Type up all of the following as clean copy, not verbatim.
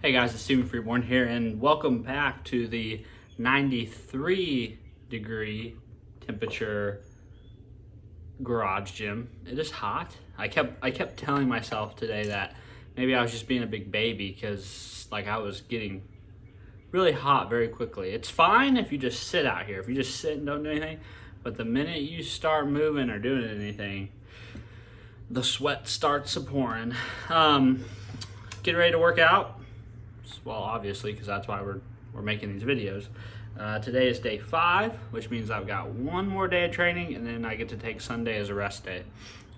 Hey guys, it's Freeborn here, and welcome back to the 93 degree temperature garage gym. It is hot. I kept telling myself today that maybe I was just being a big baby because I was getting really hot very quickly. It's fine if you just sit out here, if you just sit and don't do anything, but the minute you start moving or doing anything, the sweat starts pouring. Getting ready to work out. Well, obviously, because that's why we're making these videos. Today is day 5, which means I've got one more day of training, and then I get to take Sunday as a rest day.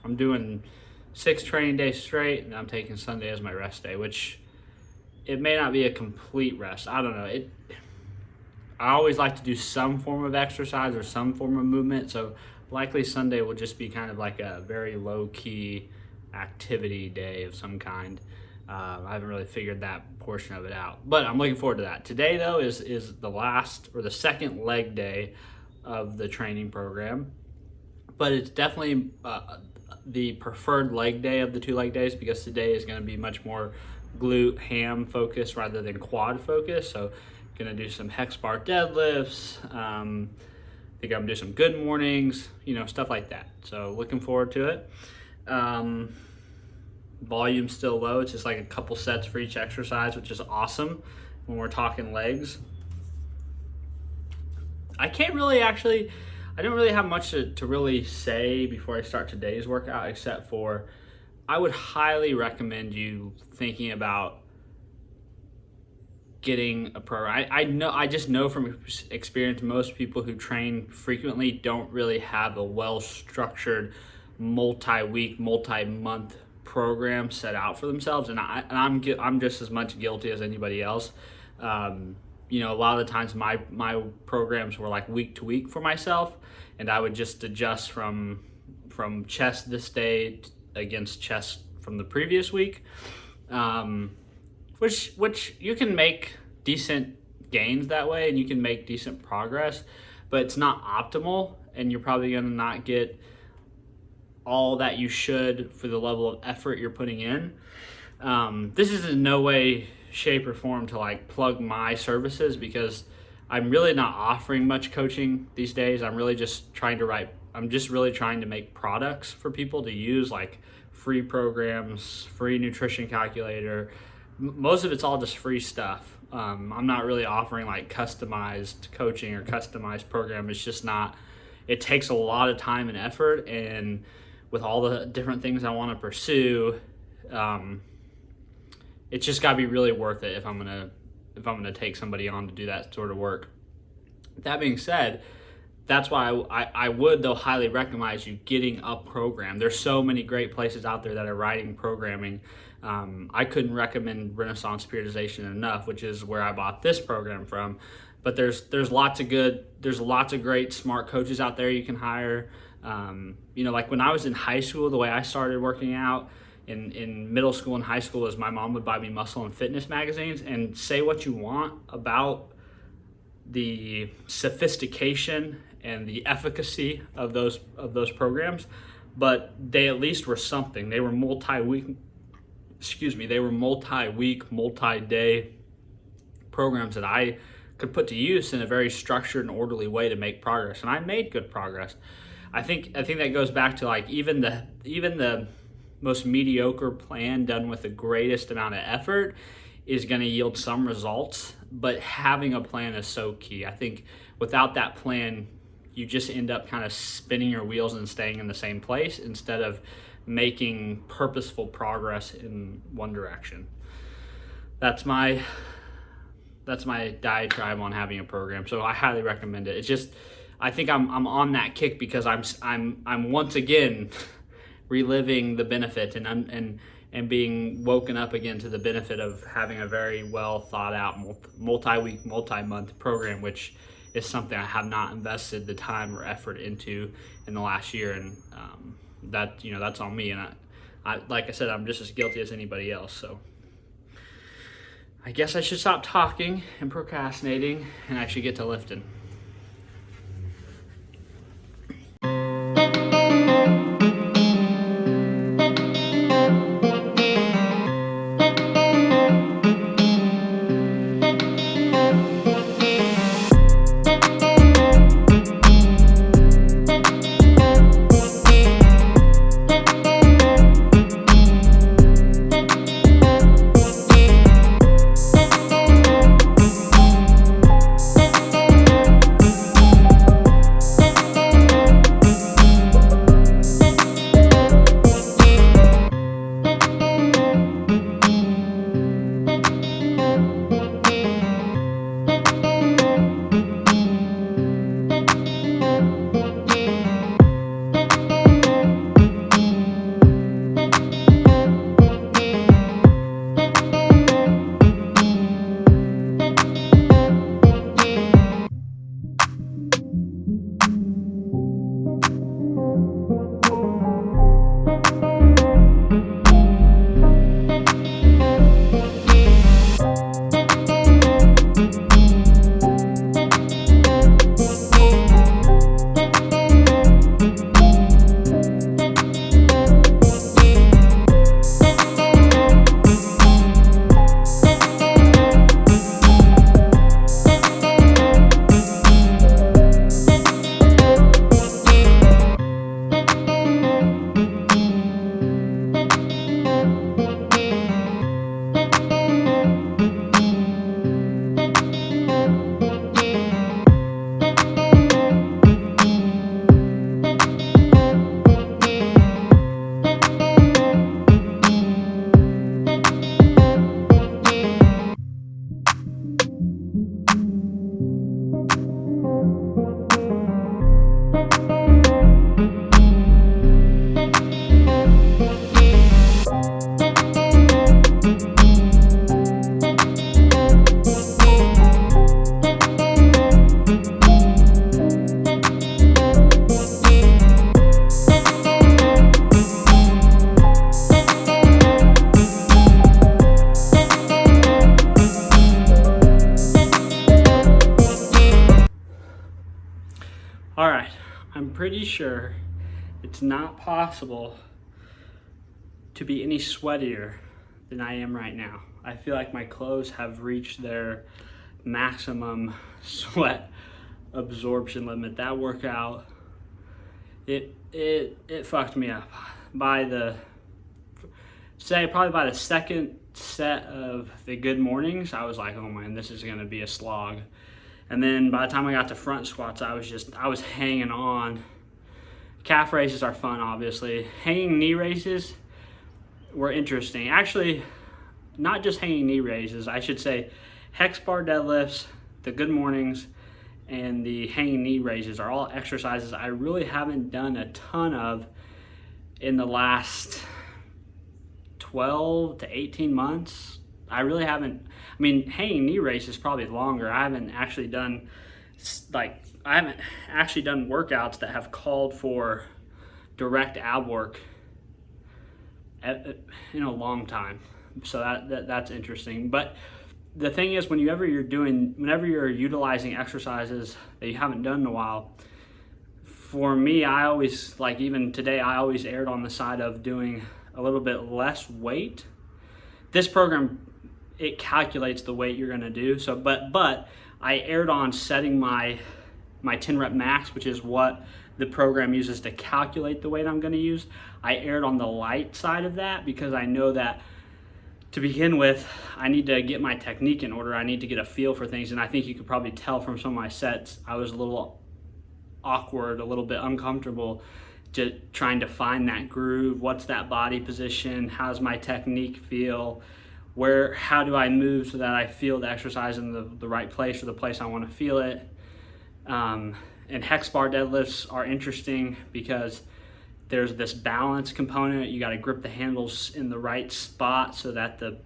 I'm doing 6 training days straight, and I'm taking Sunday as my rest day, which it may not be a complete rest. I don't know. I always like to do some form of exercise or some form of movement, so likely Sunday will just be kind of like a very low-key activity day of some kind. I haven't really figured that portion of it out, but I'm looking forward to that. Today, though, is the last or the second leg day of the training program, but it's definitely the preferred leg day of the 2 leg days because today is going to be much more glute ham focused rather than quad focused. So, going to do some hex bar deadlifts. I think I'm going to do some good mornings, stuff like that. So, looking forward to it. Volume's still low. It's just like a couple sets for each exercise, which is awesome when we're talking legs. I don't really have much to really say before I start today's workout, except for I would highly recommend you thinking about getting a program. I just know from experience most people who train frequently don't really have a well-structured multi-week, multi-month program set out for themselves, and I'm just as much guilty as anybody else. A lot of the times my programs were like week to week for myself, and I would just adjust from chest this day against chest from the previous week, which you can make decent gains that way, and you can make decent progress, but it's not optimal, and you're probably going to not get all that you should for the level of effort you're putting in. This is in no way, shape, or form to plug my services because I'm really not offering much coaching these days. I'm just really trying to make products for people to use, like free programs, free nutrition calculator. Most of it's all just free stuff. I'm not really offering customized coaching or customized program. It's just not. It takes a lot of time and effort, and with all the different things I want to pursue, it's just got to be really worth it if I'm gonna take somebody on to do that sort of work. That being said, that's why I would though highly recommend you getting a program. There's so many great places out there that are writing programming. I couldn't recommend Renaissance Periodization enough, which is where I bought this program from. But there's lots of great smart coaches out there you can hire. When I was in high school, the way I started working out in middle school and high school is my mom would buy me muscle and fitness magazines, and say what you want about the sophistication and the efficacy of those programs, but they at least were something. They were multi-week, multi-day programs that I could put to use in a very structured and orderly way to make progress, and I made good progress. I think that goes back to even the most mediocre plan done with the greatest amount of effort is going to yield some results, but having a plan is so key. I think without that plan, you just end up kind of spinning your wheels and staying in the same place instead of making purposeful progress in one direction. That's my diatribe on having a program. So I highly recommend it. It's just, I think I'm on that kick because I'm once again reliving the benefit and being woken up again to the benefit of having a very well thought out multi-week, multi-month program, which is something I have not invested the time or effort into in the last year, and that's on me. And I like I said, I'm just as guilty as anybody else. So I guess I should stop talking and procrastinating, and I should get to lifting. pretty sure it's not possible to be any sweatier than I am right now. I feel like my clothes have reached their maximum sweat absorption limit. That workout, it fucked me up. Probably by the second set of the good mornings, I was like, oh man, this is gonna be a slog. And then by the time I got to front squats, I was hanging on. Calf raises are fun, obviously. Hanging knee raises were interesting. Actually, not just hanging knee raises, I should say hex bar deadlifts, the good mornings, and the hanging knee raises are all exercises I really haven't done a ton of in the last 12 to 18 months. I really haven't. I mean, hanging knee raise is probably longer. I haven't actually done workouts that have called for direct ab work in a long time. So that's interesting. But the thing is, whenever you're utilizing exercises that you haven't done in a while, for me, I always, like even today, I always erred on the side of doing a little bit less weight. This program, it calculates the weight you're gonna do. So, but I erred on setting my 10 rep max, which is what the program uses to calculate the weight I'm gonna use. I erred on the light side of that because I know that to begin with, I need to get my technique in order. I need to get a feel for things. And I think you could probably tell from some of my sets, I was a little awkward, a little bit uncomfortable, just trying to find that groove. What's that body position? How's my technique feel? How do I move so that I feel the exercise in the right place or the place I want to feel it? And hex bar deadlifts are interesting because there's this balance component. You got to grip the handles in the right spot so that the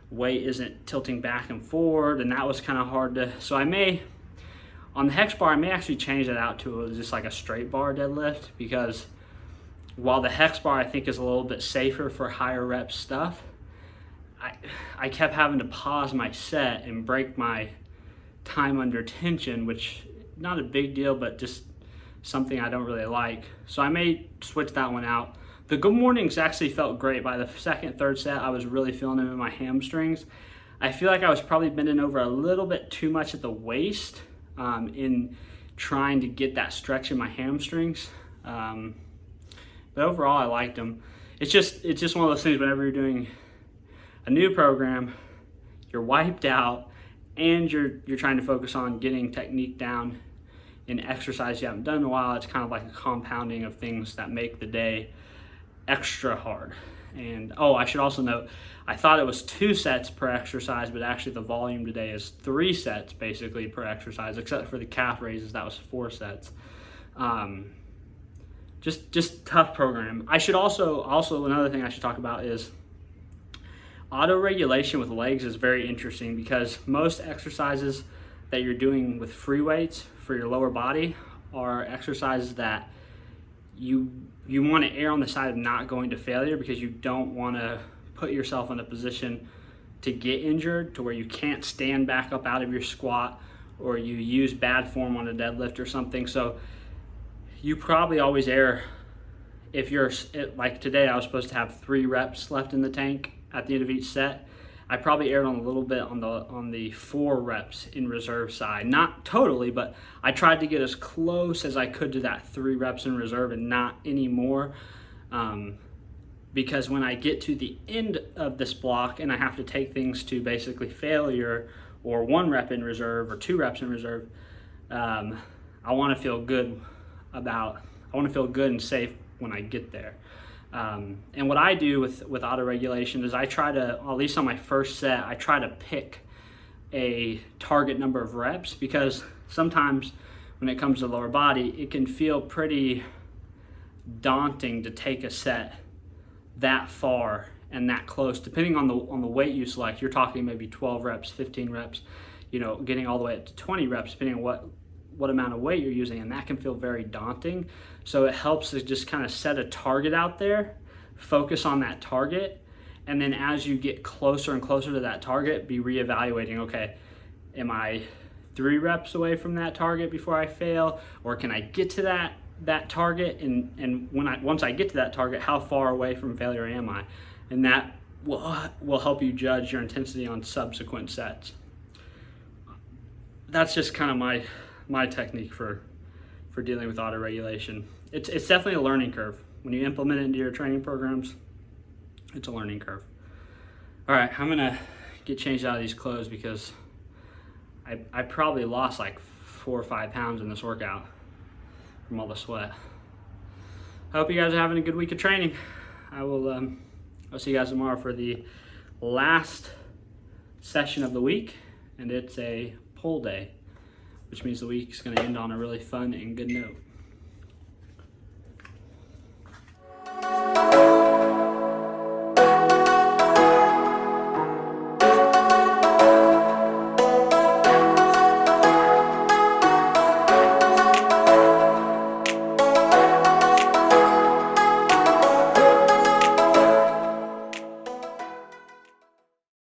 weight isn't tilting back and forward, and that was kind of hard to, so on the hex bar, I may actually change that out to just like a straight bar deadlift, because while the hex bar I think is a little bit safer for higher rep stuff, I kept having to pause my set and break my time under tension, which not a big deal, but just something I don't really like. So I may switch that one out. The good mornings actually felt great. By the second, third set, I was really feeling them in my hamstrings. I feel like I was probably bending over a little bit too much at the waist in trying to get that stretch in my hamstrings. But overall, I liked them. It's just one of those things whenever you're doing a new program, you're wiped out, and you're trying to focus on getting technique down in exercise you haven't done in a while. It's kind of like a compounding of things that make the day extra hard. And I should also note, I thought it was 2 sets per exercise, but actually the volume today is 3 sets basically per exercise, except for the calf raises, that was 4 sets. Just tough program. I should also another thing I should talk about is auto regulation with legs is very interesting, because most exercises that you're doing with free weights for your lower body are exercises that you want to err on the side of not going to failure, because you don't want to put yourself in a position to get injured to where you can't stand back up out of your squat, or you use bad form on a deadlift or something. So you probably always err. If you're like today, I was supposed to have 3 reps left in the tank at the end of each set. I probably erred on a little bit on the 4 reps in reserve side. Not totally, but I tried to get as close as I could to that 3 reps in reserve and not any more. Because when I get to the end of this block and I have to take things to basically failure, or 1 rep in reserve or 2 reps in reserve, I want to feel good and safe when I get there. And what I do with auto regulation is I try to, at least on my first set, I try to pick a target number of reps, because sometimes when it comes to lower body, it can feel pretty daunting to take a set that far and that close, depending on the weight you select. You're talking maybe 12 reps, 15 reps, getting all the way up to 20 reps, depending on what amount of weight you're using, and that can feel very daunting. So it helps to just kind of set a target out there, focus on that target, and then as you get closer and closer to that target, be reevaluating, okay, am I 3 reps away from that target before I fail, or can I get to that that target, and once I get to that target, how far away from failure am I? And that will help you judge your intensity on subsequent sets. That's just kind of my technique for dealing with auto regulation. It's definitely a learning curve. When you implement it into your training programs, it's a learning curve. All right, I'm gonna get changed out of these clothes because I probably lost like 4 or 5 pounds in this workout from all the sweat. I hope you guys are having a good week of training. I'll see you guys tomorrow for the last session of the week, and it's a pull day, which means the week's gonna end on a really fun and good note.